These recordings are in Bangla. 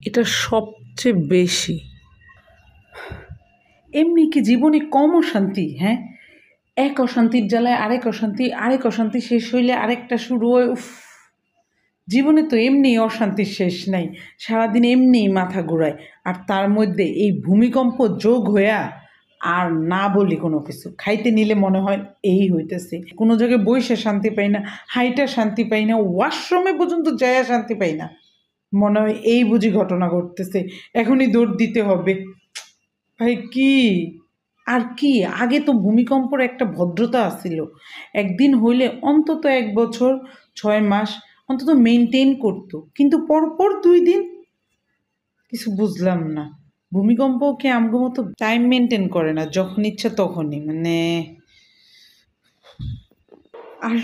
এটা সবচেয়ে বেশি। এমনি কি জীবনে কম অশান্তি? হ্যাঁ, এক অশান্তির জ্বালায় আরেক অশান্তি শেষ হইলে আরেকটা শুরু হয়। উফ, জীবনে তো এমনিই অশান্তির শেষ নাই, সারাদিন এমনিই মাথা ঘুরায়, আর তার মধ্যে এই ভূমিকম্প যোগ হইয়া আর না বলি কোনো কিছু। খাইতে নিলে মনে হয় এই হইতেছে, কোনো জায়গায় বইসে শান্তি পাই না, হাইটা শান্তি পাই না, ওয়াশরুমে পর্যন্ত যাইয়া শান্তি পাই না। মনে হয় এই বুঝি ঘটনা ঘটতেছে, এখনই দৌড় দিতে হবে। ভাই কি আর কি, আগে তো ভূমিকম্পর একটা ভদ্রতা আছিল, একদিন হইলে অন্তত 1 বছর 6 মাস অন্তত মেনটেন করতো, কিন্তু পরপর 2 দিন কিছু বুঝলাম না। ভূমিকম্প কি আমগো মতো টাইম মেনটেন করে না, যখন ইচ্ছা তখনই, মানে। আর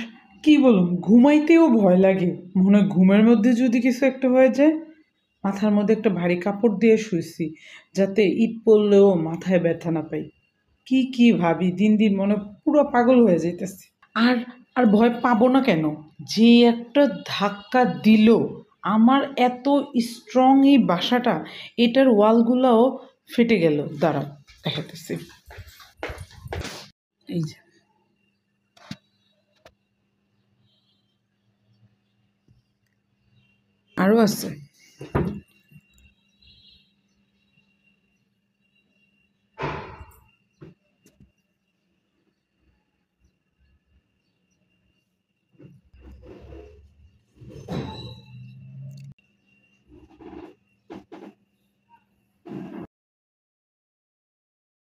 কি বলুন, ঘুমাইতেও ভয় লাগে, মনে হয় ঘুমের মধ্যে যদি কিছু একটা হয়ে যায়। মাথার মধ্যে একটা ভারী কাপড় দিয়ে শুইছি, যাতে ইট পড়লেও মাথায় ব্যথা না পাই। কি কি ভাবি, দিন দিন মনে হয় পুরো পাগল হয়ে যাইতেছি। আর আর ভয় পাবো না কেন? যে একটা ধাক্কা দিল, আমার এত স্ট্রং এই বাসাটা, এটার ওয়ালগুলোও ফেটে গেল। দাঁড়াও, দেখাতেছি। এই যে, আরও আছে।